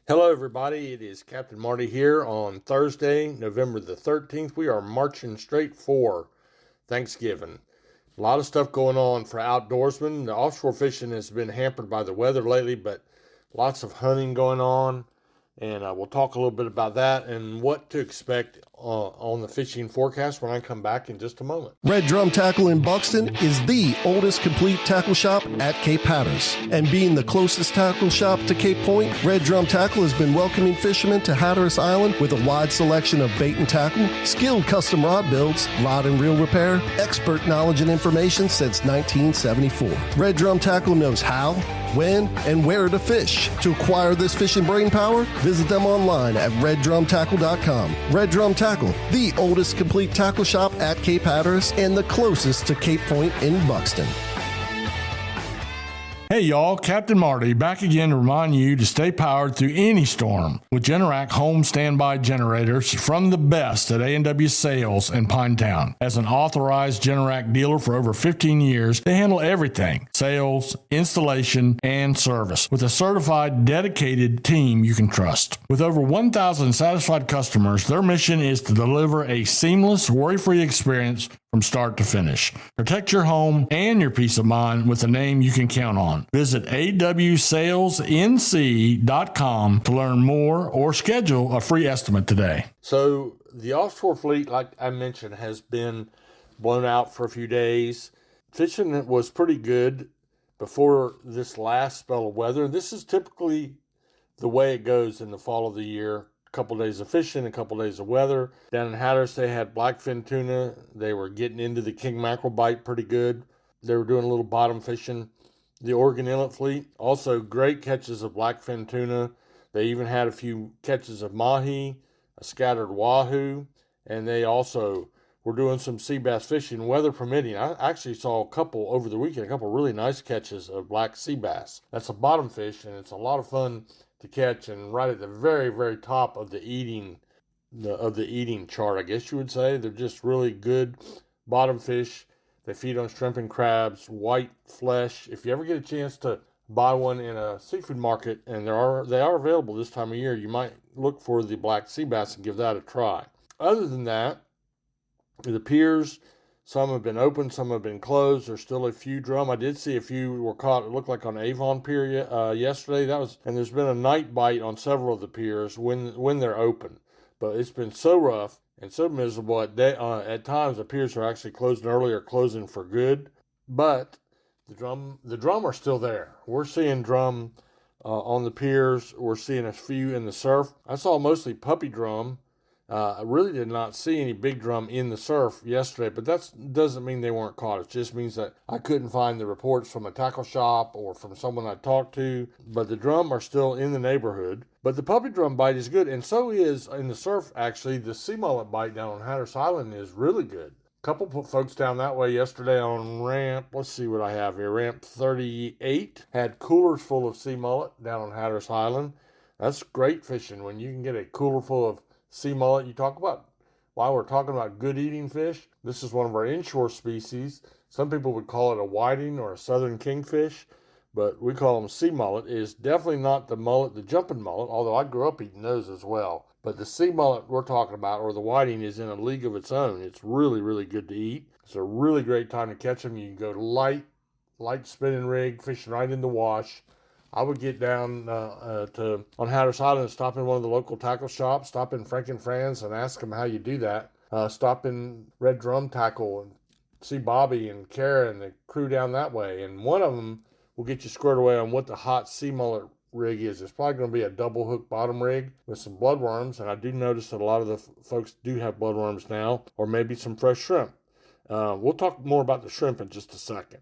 Hello, everybody. It is Captain Marty here on Thursday, November the 13th. We are marching straight for Thanksgiving. A lot of stuff going on for outdoorsmen. The offshore fishing has been hampered by the weather lately, but lots of hunting going on. And we'll talk a little bit about that and what to expect on the fishing forecast when I come back in just a moment. Red Drum Tackle in Buxton is the oldest complete tackle shop at Cape Hatteras. And being the closest tackle shop to Cape Point, Red Drum Tackle has been welcoming fishermen to Hatteras Island with a wide selection of bait and tackle, skilled custom rod builds, rod and reel repair, expert knowledge and information since 1974. Red Drum Tackle knows how, when, and where to fish. To acquire this fishing brain power, visit them online at reddrumtackle.com. Red Drum Tackle, the oldest complete tackle shop at Cape Hatteras and the closest to Cape Point in Buxton. Hey y'all, Captain Marty back again to remind you to stay powered through any storm with Generac home standby generators from the best at A&W Sales in Pinetown. As an authorized Generac dealer for over 15 years, they handle everything: sales, installation, and service with a certified, dedicated team you can trust. With over 1,000 satisfied customers, their mission is to deliver a seamless, worry-free experience from start to finish. Protect your home and your peace of mind with a name you can count on. Visit awsalesnc.com to learn more or schedule a free estimate today. So the offshore fleet, like I mentioned, has been blown out for a few days. Fishing was pretty good before this last spell of weather. This is typically the way it goes in the fall of the year. Couple days of fishing, a couple days of weather. Down in Hatteras, they had blackfin tuna. They were getting into the king mackerel bite pretty good. They were doing a little bottom fishing. The Oregon Inlet fleet, also great catches of blackfin tuna. They even had a few catches of mahi, a scattered wahoo, and they also were doing some sea bass fishing, weather permitting. I actually saw a couple over the weekend, a couple really nice catches of black sea bass. That's a bottom fish, and it's a lot of fun to catch, and right at the very, very top of the eating chart, I guess you would say. They're just really good bottom fish. They feed on shrimp and crabs, white flesh. If you ever get a chance to buy one in a seafood market, and they are available this time of year, you might look for the black sea bass and give that a try. Other than that, the piers, some have been open, some have been closed. There's still a few drum. I did see a few were caught, it looked like on Avon Pier yesterday. And there's been a night bite on several of the piers when they're open. But it's been so rough and so miserable at times. The piers are actually closing early or closing for good. But the drum are still there. We're seeing drum on the piers. We're seeing a few in the surf. I saw mostly puppy drum. I really did not see any big drum in the surf yesterday, but that doesn't mean they weren't caught. It just means that I couldn't find the reports from a tackle shop or from someone I talked to. But the drum are still in the neighborhood. But the puppy drum bite is good, and so is in the surf, actually. The sea mullet bite down on Hatteras Island is really good. A couple folks down that way yesterday on ramp, let's see what I have here, ramp 38, had coolers full of sea mullet down on Hatteras Island. That's great fishing when you can get a cooler full of sea mullet. You talk about, while we're talking about good eating fish, this is one of our inshore species. Some people would call it a whiting or a southern kingfish, but we call them sea mullet. It is definitely not the mullet, the jumping mullet, although I grew up eating those as well. But the sea mullet we're talking about, or the whiting, is in a league of its own. It's really, really good to eat. It's a really great time to catch them. You can go to light spinning rig, fishing right in the wash. I would get down on Hatteras Island and stop in one of the local tackle shops, stop in Frank and Fran's and ask them how you do that. Stop in Red Drum Tackle and see Bobby and Kara and the crew down that way. And one of them will get you squared away on what the hot sea mullet rig is. It's probably going to be a double hook bottom rig with some bloodworms. And I do notice that a lot of the folks do have bloodworms now, or maybe some fresh shrimp. We'll talk more about the shrimp in just a second.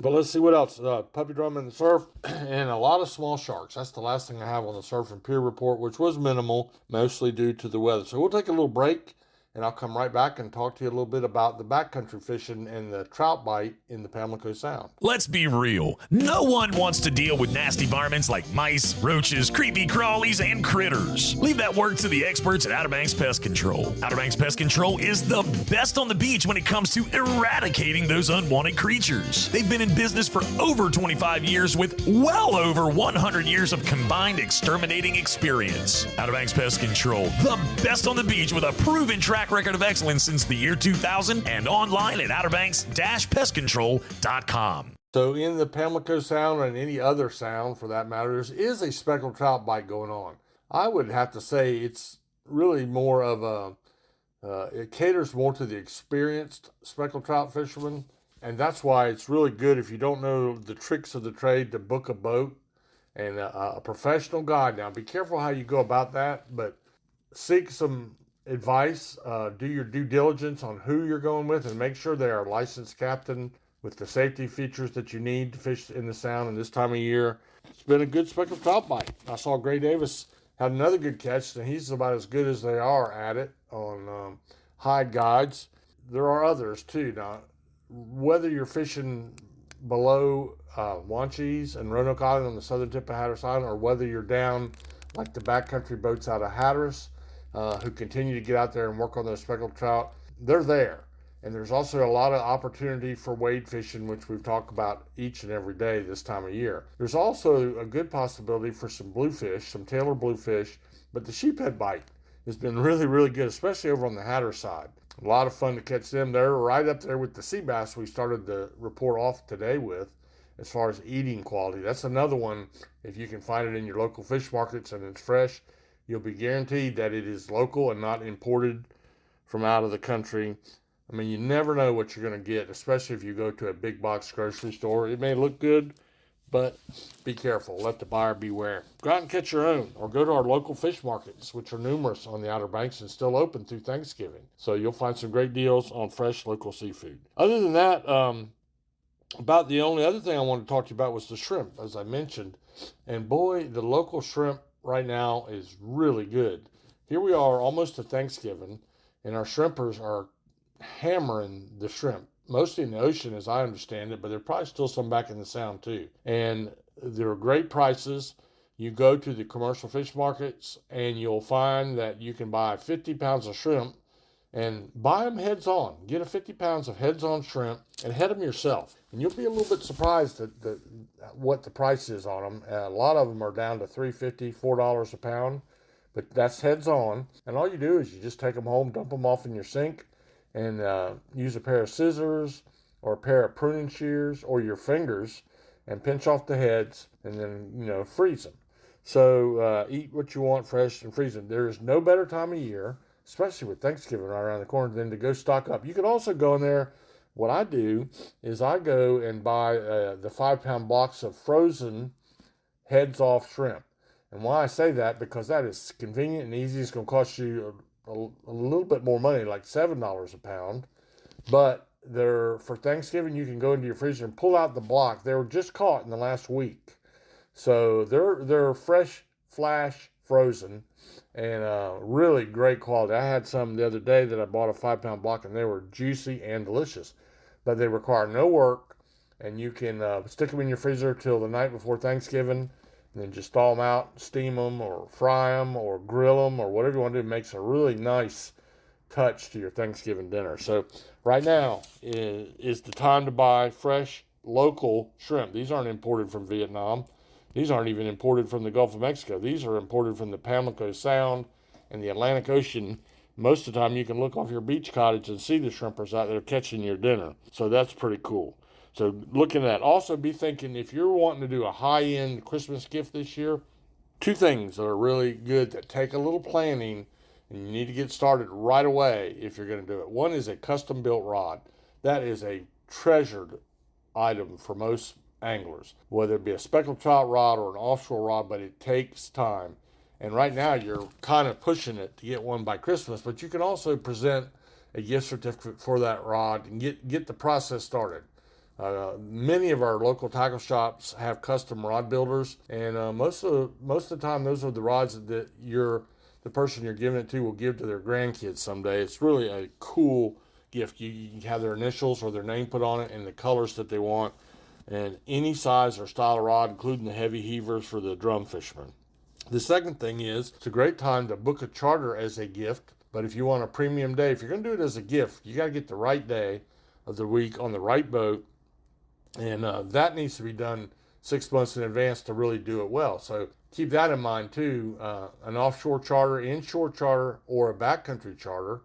But let's see what else. Puppy drum in the surf and a lot of small sharks. That's the last thing I have on the surf and pier report, which was minimal, mostly due to the weather. So we'll take a little break, and I'll come right back and talk to you a little bit about the backcountry fishing and the trout bite in the Pamlico Sound. Let's be real. No one wants to deal with nasty varmints like mice, roaches, creepy crawlies, and critters. Leave that work to the experts at Outer Banks Pest Control. Outer Banks Pest Control is the best on the beach when it comes to eradicating those unwanted creatures. They've been in business for over 25 years with well over 100 years of combined exterminating experience. Outer Banks Pest Control, the best on the beach with a proven track record of excellence since the year 2000 and online at outerbanks-pestcontrol.com. So in the Pamlico Sound and any other sound for that matter, there is a speckled trout bite going on. I would have to say it's really more of it caters more to the experienced speckled trout fisherman. And that's why it's really good if you don't know the tricks of the trade to book a boat and a professional guide. Now be careful how you go about that, but seek some advice, do your due diligence on who you're going with, and make sure they are a licensed captain with the safety features that you need to fish in the Sound in this time of year. It's been a good speckled trout bite. I saw Gray Davis had another good catch, and he's about as good as they are at it on hide guides. There are others too. Now, whether you're fishing below Wanchese and Roanoke Island on the southern tip of Hatteras Island, or whether you're down like the backcountry boats out of Hatteras, who continue to get out there and work on those speckled trout, they're there. And there's also a lot of opportunity for wade fishing, which we've talked about each and every day this time of year. There's also a good possibility for some bluefish, some Taylor bluefish, but the sheephead bite has been really, really good, especially over on the Hatteras side. A lot of fun to catch them. They're right up there with the sea bass we started the report off today with as far as eating quality. That's another one, if you can find it in your local fish markets and it's fresh, you'll be guaranteed that it is local and not imported from out of the country. I mean, you never know what you're going to get, especially if you go to a big box grocery store. It may look good, but be careful. Let the buyer beware. Go out and catch your own, or go to our local fish markets, which are numerous on the Outer Banks and still open through Thanksgiving. So you'll find some great deals on fresh local seafood. Other than that, about the only other thing I wanted to talk to you about was the shrimp, as I mentioned. And boy, the local shrimp right now is really good. Here we are almost to Thanksgiving, and our shrimpers are hammering the shrimp, mostly in the ocean as I understand it, but there are probably still some back in the Sound too. And there are great prices. You go to the commercial fish markets and you'll find that you can buy 50 pounds of shrimp and buy them heads on. Get a 50 pounds of heads on shrimp and head them yourself. And you'll be a little bit surprised at what the price is on them. A lot of them are down to $3.50, $4 a pound, but that's heads on. And all you do is you just take them home, dump them off in your sink, and use a pair of scissors or a pair of pruning shears or your fingers and pinch off the heads and then, freeze them. So eat what you want fresh and freeze them. There is no better time of year, especially with Thanksgiving right around the corner, than to go stock up. You can also go in there. What I do is I go and buy the 5-pound blocks of frozen heads off shrimp. And why I say that, because that is convenient and easy. It's going to cost you a little bit more money, like $7 a pound. But for Thanksgiving, you can go into your freezer and pull out the block. They were just caught in the last week. So they're fresh, flash, frozen, and really great quality. I had some the other day that I bought a 5-pound block, and they were juicy and delicious. But they require no work, and you can stick them in your freezer till the night before Thanksgiving, and then just thaw them out, steam them, or fry them, or grill them, or whatever you want to do. It makes a really nice touch to your Thanksgiving dinner. So right now is the time to buy fresh, local shrimp. These aren't imported from Vietnam. These aren't even imported from the Gulf of Mexico. These are imported from the Pamlico Sound and the Atlantic Ocean. Most of the time you can look off your beach cottage and see the shrimpers out there catching your dinner. So that's pretty cool. So looking at, also be thinking, if you're wanting to do a high-end Christmas gift this year, 2 things that are really good that take a little planning, and you need to get started right away if you're going to do it. One is a custom-built rod. That is a treasured item for most anglers, whether it be a speckled trout rod or an offshore rod, but it takes time. And right now you're kind of pushing it to get one by Christmas, but you can also present a gift certificate for that rod and get the process started. Many of our local tackle shops have custom rod builders, and most of the time those are the rods that the person you're giving it to will give to their grandkids someday. It's really a cool gift. You can have their initials or their name put on it and the colors that they want, and any size or style of rod, including the heavy heavers for the drum fishermen. The second thing is, it's a great time to book a charter as a gift, but if you want a premium day, if you're going to do it as a gift, you got to get the right day of the week on the right boat, and that needs to be done 6 months in advance to really do it well. So keep that in mind too. An offshore charter, inshore charter, or a backcountry charter,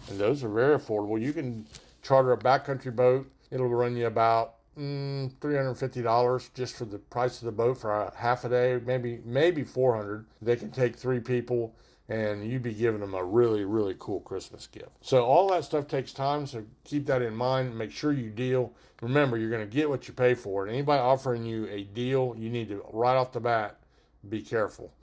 and those are very affordable. You can charter a backcountry boat. It'll run you about $350 just for the price of the boat for a half a day, maybe $400. They can take 3 people, and you'd be giving them a really, really cool Christmas gift. So all that stuff takes time, so keep that in mind. Make sure you deal. Remember, you're going to get what you pay for. And anybody offering you a deal, you need to, right off the bat, be careful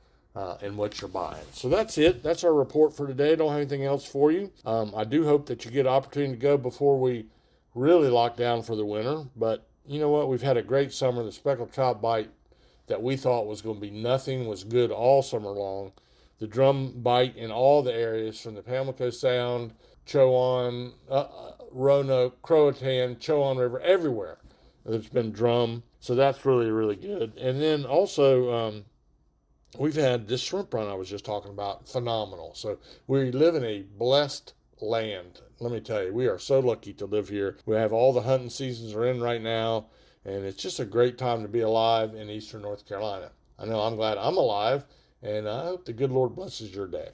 in what you're buying. So that's it. That's our report for today. Don't have anything else for you. I do hope that you get an opportunity to go before we really lock down for the winter. But you know what? We've had a great summer. The speckled trout bite that we thought was going to be nothing was good all summer long. The drum bite in all the areas from the Pamlico Sound, Chowan, Roanoke, Croatan, Chowan River, everywhere. There's been drum. So that's really, really good. And then also, we've had this shrimp run I was just talking about, phenomenal. So we live in a blessed land. Let me tell you, we are so lucky to live here. We have all the hunting seasons are in right now, and it's just a great time to be alive in eastern North Carolina. I know I'm glad I'm alive, and I hope the good Lord blesses your day.